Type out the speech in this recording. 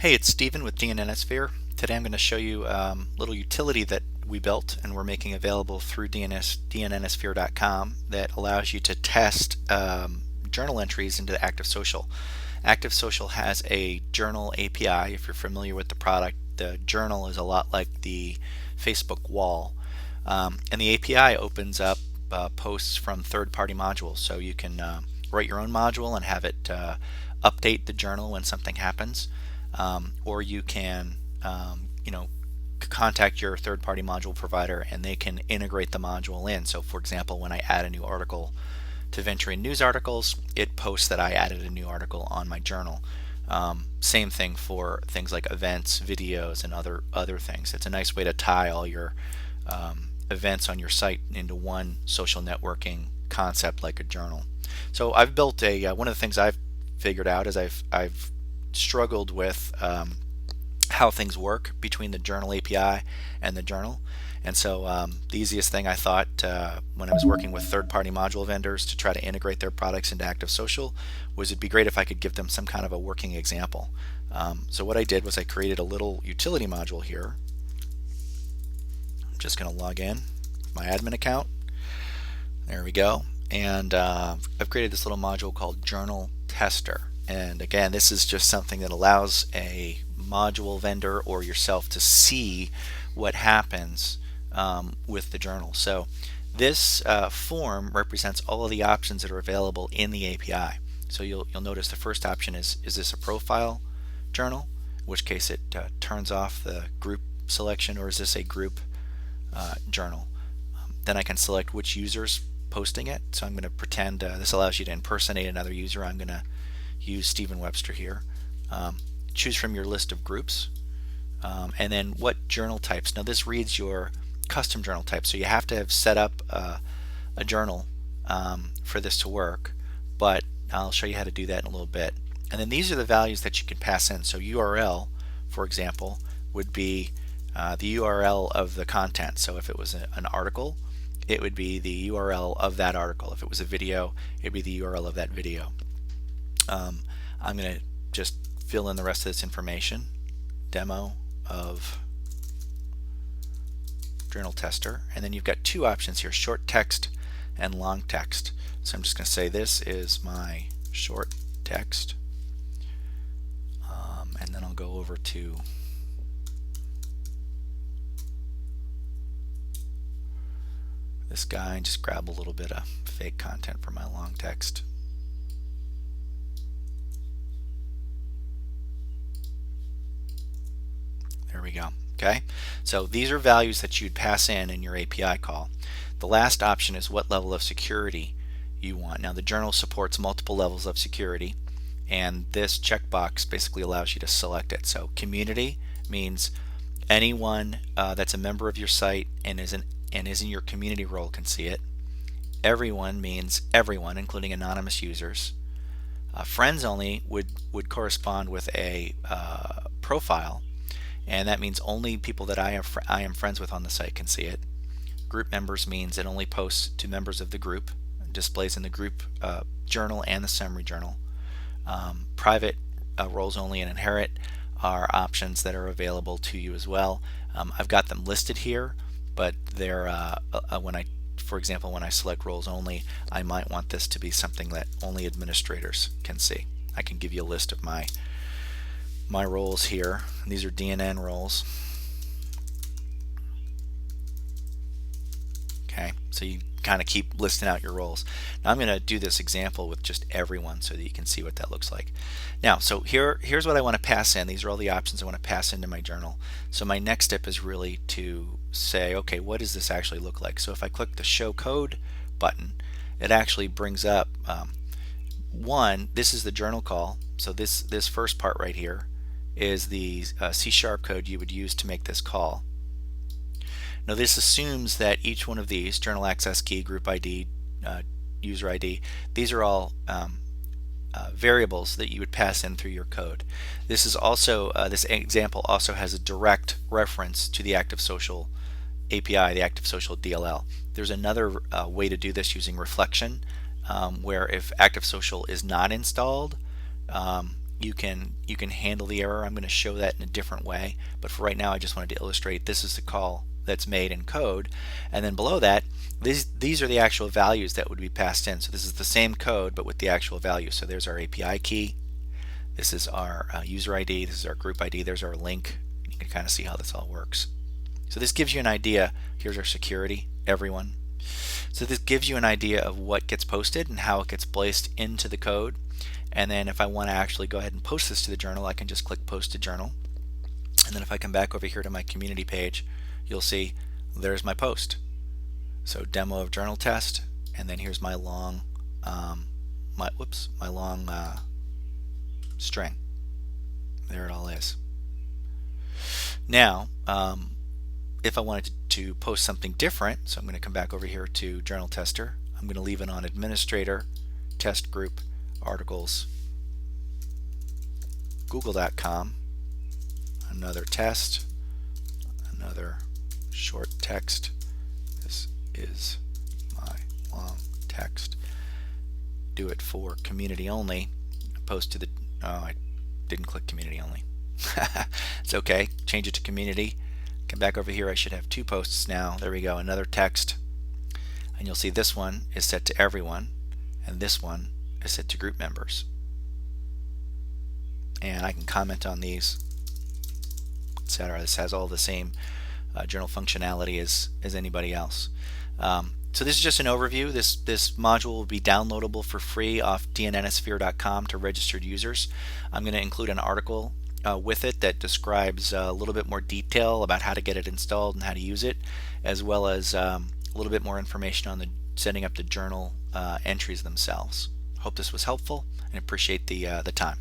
Hey, it's Steven with dnnOsphere. Today I'm going to show you a little utility that we built and we're making available through dnnOsphere.com that allows you to test journal entries into Active Social. Active Social has a journal API. If you're familiar with the product, the journal is a lot like the Facebook wall. And the API opens up posts from third-party modules, so you can write your own module and have it update the journal when something happens, or you can contact your third-party module provider and they can integrate the module in. So for example, when I add a new article to Venturing News Articles, it posts that I added a new article on my journal. Same thing for things like events, videos, and other things. It's a nice way to tie all your events on your site into one social networking concept like a journal. So I've built a one of the things I've figured out is I've struggled with how things work between the journal API and the journal. And so the easiest thing I thought when I was working with third-party module vendors to try to integrate their products into Active Social was it'd be great if I could give them some kind of a working example. So what I did was I created a little utility module here. I'm just going to log in my admin account. There we go. And I've created this little module called Journal Tester. And again, this is just something that allows a module vendor or yourself to see what happens with the journal. So this form represents all of the options that are available in the API. So you'll notice the first option is this a profile journal? In which case it turns off the group selection, or is this a group journal? Then I can select which user's posting it. So I'm going to pretend this allows you to impersonate another user. I'm going to use Stephen Webster here. Choose from your list of groups, and then what journal types. Now this reads your custom journal type, so you have to have set up a journal for this to work, but I'll show you how to do that in a little bit. And then these are the values that you can pass in. So URL, for example, would be the URL of the content. So if it was an article, it would be the URL of that article. If it was a video, it'd be the URL of that video. I'm going to just fill in the rest of this information. Demo of Journal Tester, and then you've got two options here, short text and long text. So I'm just going to say this is my short text, and then I'll go over to this guy and just grab a little bit of fake content for my long text. There we go. Okay, so these are values that you'd pass in your API call. The last option is what level of security you want. Now the journal supports multiple levels of security, and this checkbox basically allows you to select it. So community means anyone that's a member of your site and is in your community role can see it. Everyone means everyone, including anonymous users. Friends only would correspond with a profile, and that means only people that I am friends with on the site can see it. Group members means it only posts to members of the group, displays in the group journal and the summary journal. Private roles only and inherit are options that are available to you as well. I've got them listed here, but they're for example, when I select roles only, I might want this to be something that only administrators can see. I can give you a list of my roles here. These are DNN roles. Okay, so you kind of keep listing out your roles. Now I'm going to do this example with just everyone so that you can see what that looks like. Now, so here's what I want to pass in. These are all the options I want to pass into my journal. So my next step is really to say, okay, what does this actually look like? So if I click the Show Code button, it actually brings up this is the journal call. So this first part right here is the C# code you would use to make this call. Now this assumes that each one of these, journal access key, group ID, user ID, these are all variables that you would pass in through your code. This is also this example also has a direct reference to the Active Social API, the Active Social DLL. There's another way to do this using reflection, where if Active Social is not installed, you can handle the error. I'm going to show that in a different way, but for right now I just wanted to illustrate this is the call that's made in code, and then below that these are the actual values that would be passed in. So this is the same code but with the actual values. So there's our API key, this is our user ID, this is our group ID, there's our link. You can kind of see how this all works. So this gives you an idea. Here's our security, everyone. So this gives you an idea of what gets posted and how it gets placed into the code. And then if I want to actually go ahead and post this to the journal, I can just click post to journal. And then if I come back over here to my community page, you'll see there's my post. So demo of journal test, and then here's my long string. There it all is. Now if I wanted to post something different, so I'm going to come back over here to journal tester. I'm going to leave it on administrator, test group, articles, google.com, another test, another short text. This is my long text. Do it for community only. Post to the, oh, I didn't click community only. It's okay. Change it to community. Come back over here. I should have two posts now. There we go. Another text. And you'll see this one is set to everyone, and this one is set to group members. And I can comment on these, etc. This has all the same journal functionality as anybody else. So this is just an overview. This module will be downloadable for free off dnnOsphere.com to registered users. I'm going to include an article with it that describes a little bit more detail about how to get it installed and how to use it, as well as a little bit more information on the setting up the journal entries themselves. Hope this was helpful and appreciate the time.